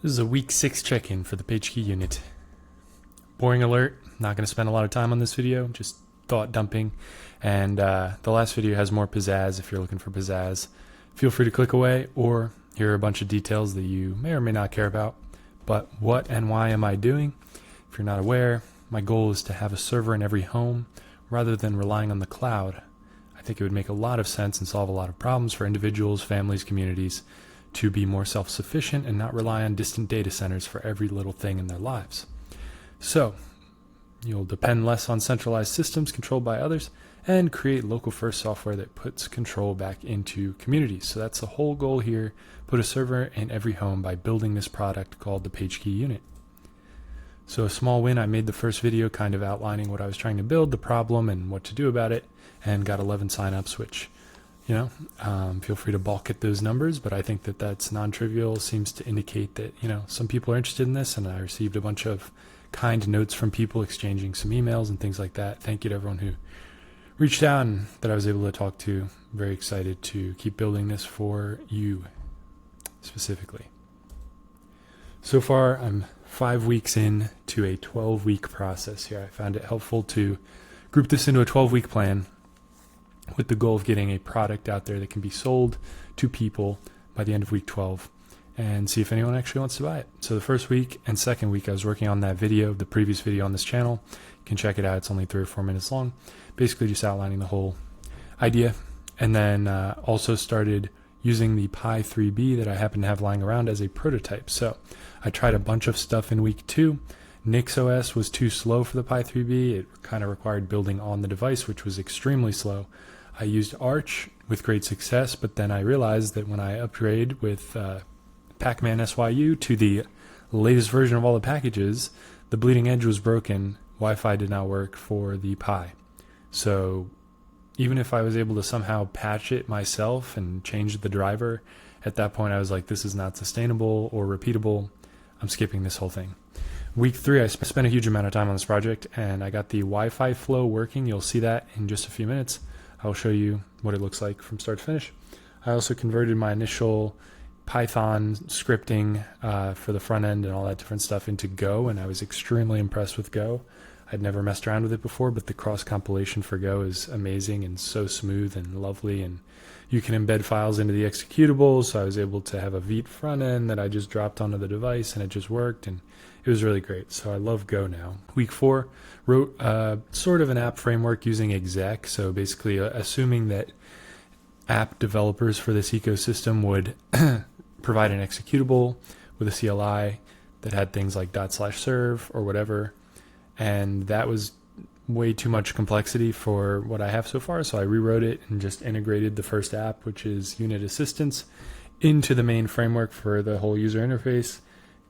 This is a week 6 check-in for the PageKey unit. Boring alert, not going to spend a lot of time on this video, just thought dumping. And the last video has more pizzazz if you're looking for pizzazz. Feel free to click away, or here are a bunch of details that you may or may not care about. But what and why am I doing? If you're not aware, my goal is to have a server in every home rather than relying on the cloud. I think it would make a lot of sense and solve a lot of problems for individuals, families, communities to be more self-sufficient and not rely on distant data centers for every little thing in their lives. So you'll depend less on centralized systems controlled by others and create local first software that puts control back into communities. So that's the whole goal here. Put a server in every home by building this product called the PageKey unit. So a small win, I made the first video kind of outlining what I was trying to build, the problem, and what to do about it, and got 11 signups, which, feel free to balk at those numbers, but I think that that's non-trivial. Seems to indicate that, some people are interested in this, and I received a bunch of kind notes from people exchanging some emails and things like that. Thank you to everyone who reached out and that I was able to talk to. Very excited to keep building this for you specifically. So far, I'm 5 weeks in to a 12-week process here. I found it helpful to group this into a 12-week plan with the goal of getting a product out there that can be sold to people by the end of week 12 and see if anyone actually wants to buy it. So the first week and second week I was working on that video, the previous video on this channel. You can check it out. It's only 3 or 4 minutes long. Basically just outlining the whole idea. And then also started using the Pi 3B that I happen to have lying around as a prototype. So I tried a bunch of stuff in week 2. NixOS was too slow for the Pi 3B. It kind of required building on the device, which was extremely slow. I used Arch with great success, but then I realized that when I upgrade with Pacman SYU to the latest version of all the packages, the bleeding edge was broken. Wi-Fi did not work for the Pi. So even if I was able to somehow patch it myself and change the driver, at that point I was like, this is not sustainable or repeatable. I'm skipping this whole thing. Week 3, I spent a huge amount of time on this project, and I got the Wi-Fi flow working. You'll see that in just a few minutes. I'll show you what it looks like from start to finish. I also converted my initial Python scripting for the front end and all that different stuff into Go, and I was extremely impressed with Go. I'd never messed around with it before, but the cross compilation for Go is amazing and so smooth and lovely, and you can embed files into the executable, so I was able to have a Vite front end that I just dropped onto the device and it just worked, and it was really great. So I love Go now. Week 4, wrote sort of an app framework using exec, so basically assuming that app developers for this ecosystem would provide an executable with a CLI that had things like ./serve or whatever, and that was way too much complexity for what I have so far, so I rewrote it and just integrated the first app, which is Unit Assistance, into the main framework for the whole user interface,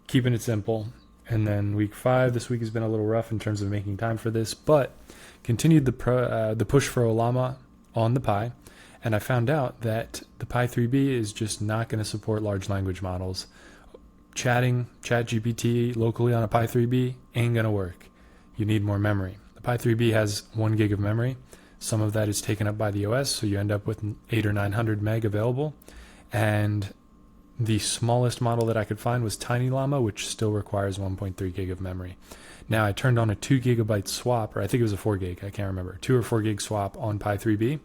keeping it simple. And then week 5, this week has been a little rough in terms of making time for this, but continued the push for Olama on the Pi, and I found out that the Pi 3B is just not going to support large language models. Chatting ChatGPT locally on a Pi 3B ain't going to work. You need more memory. The Pi 3B has 1 gig of memory. Some of that is taken up by the OS, so you end up with 800 or 900 meg available. And the smallest model that I could find was Tiny Llama, which still requires 1.3 gig of memory. Now I turned on a 2 gigabyte swap, or I think it was a 4 gig, I can't remember, 2 or 4 gig swap on Pi 3B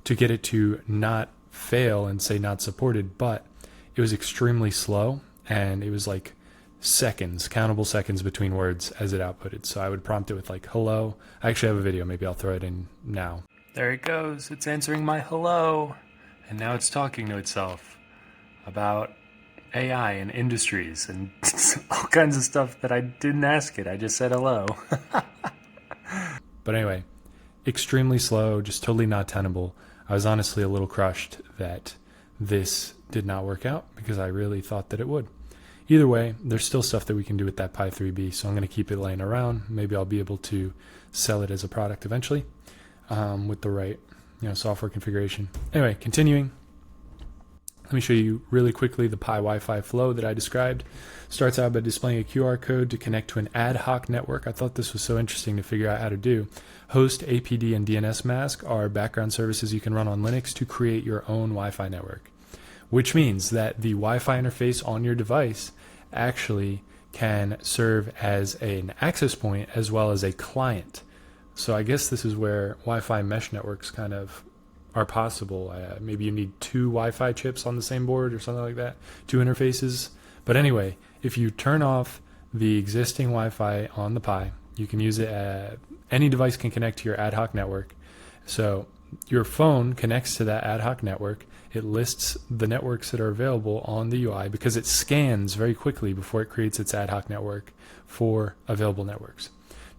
to get it to not fail and say not supported, but it was extremely slow, and it was like seconds, countable seconds between words as it outputted. So I would prompt it with like hello. I actually have a video, maybe I'll throw it in now. There it goes, it's answering my hello, and now it's talking to itself about AI and industries and all kinds of stuff that I didn't ask it. I just said hello. But anyway, extremely slow, just totally not tenable. I was honestly a little crushed that this did not work out because I really thought that it would. Either way, there's still stuff that we can do with that Pi 3B, so I'm going to keep it laying around. Maybe I'll be able to sell it as a product eventually with the right software configuration. Anyway, continuing. Let me show you really quickly the Pi Wi-Fi flow that I described. Starts out by displaying a QR code to connect to an ad hoc network. I thought this was so interesting to figure out how to do. Host, APD, and DNS mask are background services you can run on Linux to create your own Wi-Fi network, which means that the Wi-Fi interface on your device actually can serve as an access point as well as a client. So I guess this is where Wi-Fi mesh networks kind of are possible. Maybe you need two Wi-Fi chips on the same board or something like that, two interfaces. But anyway, if you turn off the existing Wi-Fi on the Pi, you can use it. Any device can connect to your ad hoc network. So your phone connects to that ad hoc network. It lists the networks that are available on the UI because it scans very quickly before it creates its ad hoc network for available networks.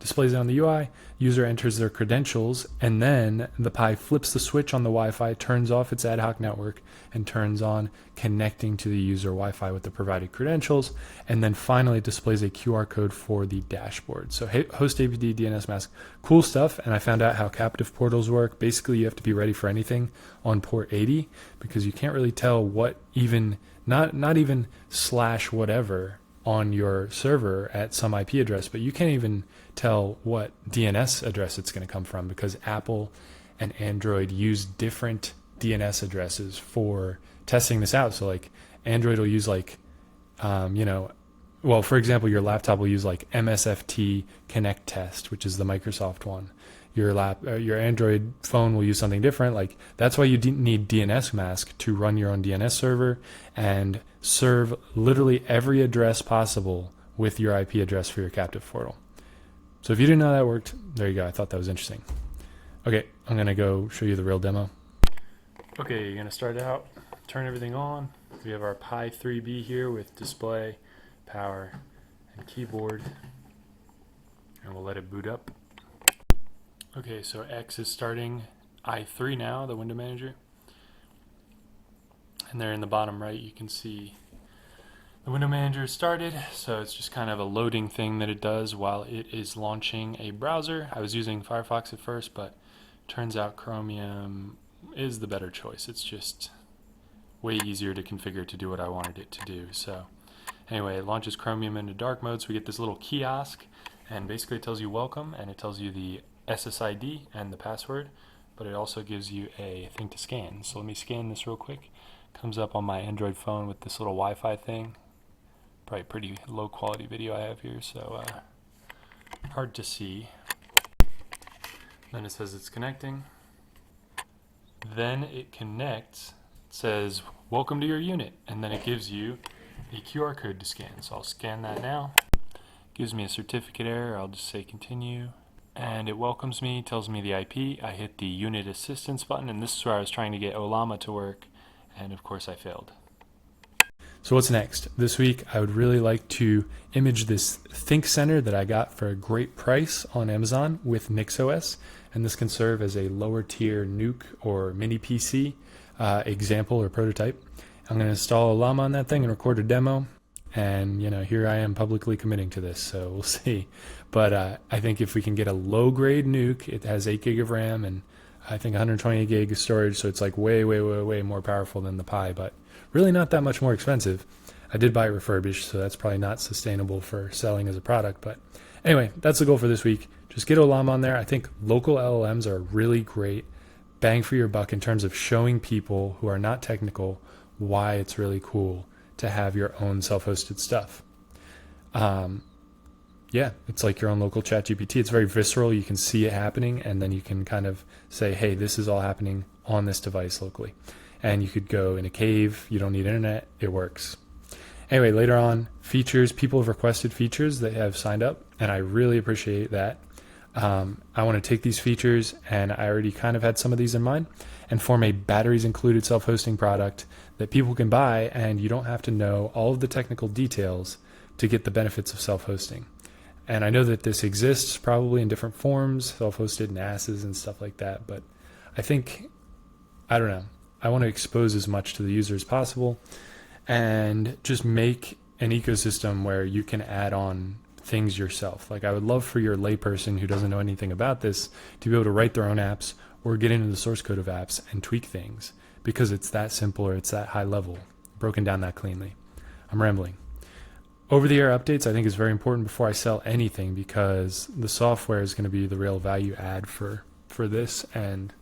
Displays it on the UI, user enters their credentials, and then the Pi flips the switch on the Wi-Fi, turns off its ad hoc network, and turns on connecting to the user Wi-Fi with the provided credentials, and then finally displays a QR code for the dashboard. So host APD DNS mask, cool stuff, and I found out how captive portals work. Basically, you have to be ready for anything on port 80 because you can't really tell what even, not even slash whatever on your server at some IP address, but you can't even tell what DNS address it's going to come from because Apple and Android use different DNS addresses for testing this out. So like Android will use like, for example, your laptop will use like MSFT Connect Test, which is the Microsoft one. Your Android phone will use something different. Like that's why you need DNS mask to run your own DNS server and serve literally every address possible with your IP address for your captive portal. So if you didn't know that worked, there you go. I thought that was interesting. Okay, I'm gonna go show you the real demo. Okay, you're gonna start out, turn everything on. We have our Pi 3B here with display, power, and keyboard, and we'll let it boot up. Okay, so X is starting i3 now, the window manager. And there in the bottom right, you can see the window manager is started. So it's just kind of a loading thing that it does while it is launching a browser. I was using Firefox at first, but turns out Chromium is the better choice. It's just way easier to configure to do what I wanted it to do. So anyway, it launches Chromium into dark mode. So we get this little kiosk, and basically it tells you welcome, and it tells you the SSID and the password, but it also gives you a thing to scan. So let me scan this real quick. Comes up on my Android phone with this little Wi-Fi thing. Probably pretty low quality video I have here, so hard to see. Then it says it's connecting. Then it connects. It says welcome to your unit, and then it gives you a QR code to scan. So I'll scan that now. Gives me a certificate error. I'll just say continue. And it welcomes me, tells me the IP. I hit the unit assistance button, and this is where I was trying to get Olama to work, and of course I failed. So what's next? This week I would really like to image this Think Center that I got for a great price on Amazon with NixOS, and this can serve as a lower tier Nuke or mini PC example or prototype. I'm going to install Olama on that thing and record a demo. And, here I am publicly committing to this, so we'll see. But I think if we can get a low-grade Nuke, it has 8 gig of RAM and I think 128 gig of storage, so it's like way more powerful than the Pi, but really not that much more expensive. I did buy it refurbished, so that's probably not sustainable for selling as a product. But anyway, that's the goal for this week. Just get Olama on there. I think local LLMs are really great bang for your buck in terms of showing people who are not technical why it's really cool to have your own self-hosted stuff. It's like your own local ChatGPT. It's very visceral. You can see it happening, and then you can kind of say, hey, this is all happening on this device locally. And you could go in a cave. You don't need internet. It works. Anyway, later on, features. People have requested features that have signed up, and I really appreciate that. I want to take these features, and I already kind of had some of these in mind, and form a batteries included self-hosting product that people can buy, and you don't have to know all of the technical details to get the benefits of self-hosting. And I know that this exists probably in different forms, self-hosted NASs and stuff like that, but I don't know. I want to expose as much to the user as possible and just make an ecosystem where you can add on things yourself. Like I would love for your layperson who doesn't know anything about this to be able to write their own apps or get into the source code of apps and tweak things because it's that simple or it's that high level, broken down that cleanly. I'm rambling. Over-the-air updates I think is very important before I sell anything because the software is going to be the real value add for this, and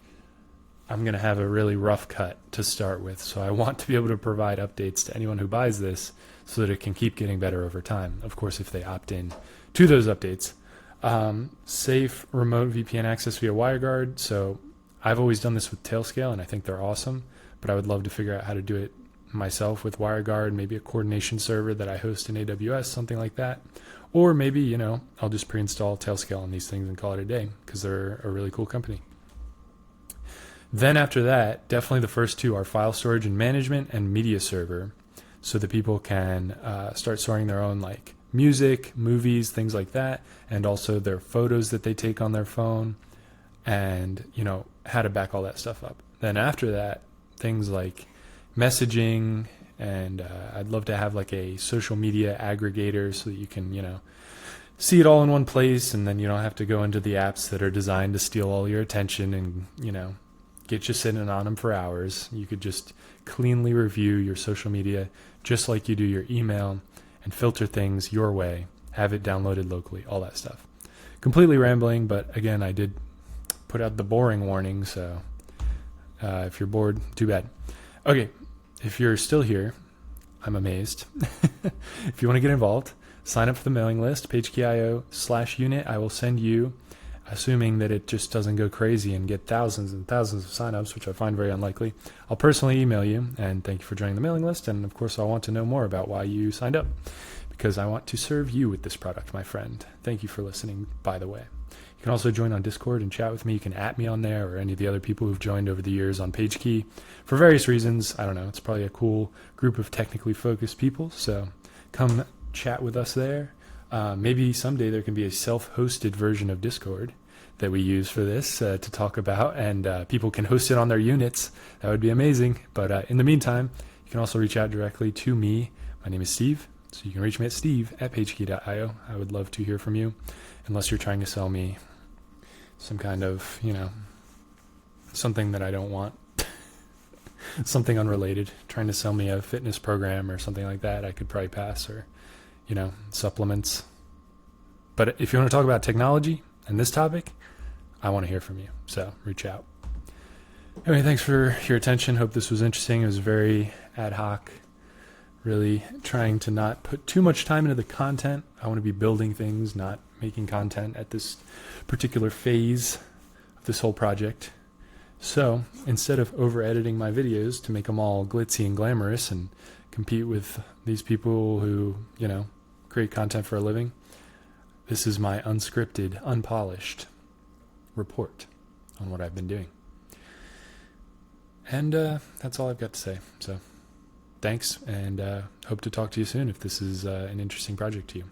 I'm going to have a really rough cut to start with. So I want to be able to provide updates to anyone who buys this so that it can keep getting better over time. Of course, if they opt in to those updates. Safe remote VPN access via WireGuard. So I've always done this with Tailscale, and I think they're awesome, but I would love to figure out how to do it myself with WireGuard, maybe a coordination server that I host in AWS, something like that. Or maybe, you know, I'll just pre-install Tailscale on these things and call it a day because they're a really cool company. Then after that, definitely the first two are file storage and management and media server, so that people can start storing their own like music, movies, things like that, and also their photos that they take on their phone, and you know how to back all that stuff up. Then after that, things like messaging, and I'd love to have like a social media aggregator so that you can, you know, see it all in one place, and then you don't have to go into the apps that are designed to steal all your attention and, you know, get you sitting on them for hours. You could just cleanly review your social media just like you do your email and filter things your way, have it downloaded locally, all that stuff. Completely rambling, but again, I did put out the boring warning, so if you're bored, too bad. Okay, if you're still here, I'm amazed. If you want to get involved, sign up for the mailing list, PageKey.io/unit. I will send you, assuming that it just doesn't go crazy and get thousands and thousands of signups, which I find very unlikely. I'll personally email you and thank you for joining the mailing list. And of course, I want to know more about why you signed up, because I want to serve you with this product, my friend. Thank you for listening, by the way. You can also join on Discord and chat with me. You can @ me on there, or any of the other people who've joined over the years on PageKey for various reasons. I don't know. It's probably a cool group of technically focused people. So come chat with us there. Maybe someday there can be a self-hosted version of Discord that we use for this to talk about, and people can host it on their units. That would be amazing. But in the meantime, you can also reach out directly to me. My name is Steve, so you can reach me at steve@pagekey.io. I would love to hear from you, unless you're trying to sell me some kind of, you know, something that I don't want. Something unrelated. Trying to sell me a fitness program or something like that, I could probably pass, or, you know, supplements. But if you want to talk about technology and this topic, I want to hear from you. So reach out. Anyway, thanks for your attention. Hope this was interesting. It was very ad hoc, really trying to not put too much time into the content. I want to be building things, not making content at this particular phase of this whole project. So instead of over editing my videos to make them all glitzy and glamorous and compete with these people who, you know, create content for a living, this is my unscripted, unpolished report on what I've been doing. And that's all I've got to say. So thanks, and hope to talk to you soon if this is an interesting project to you.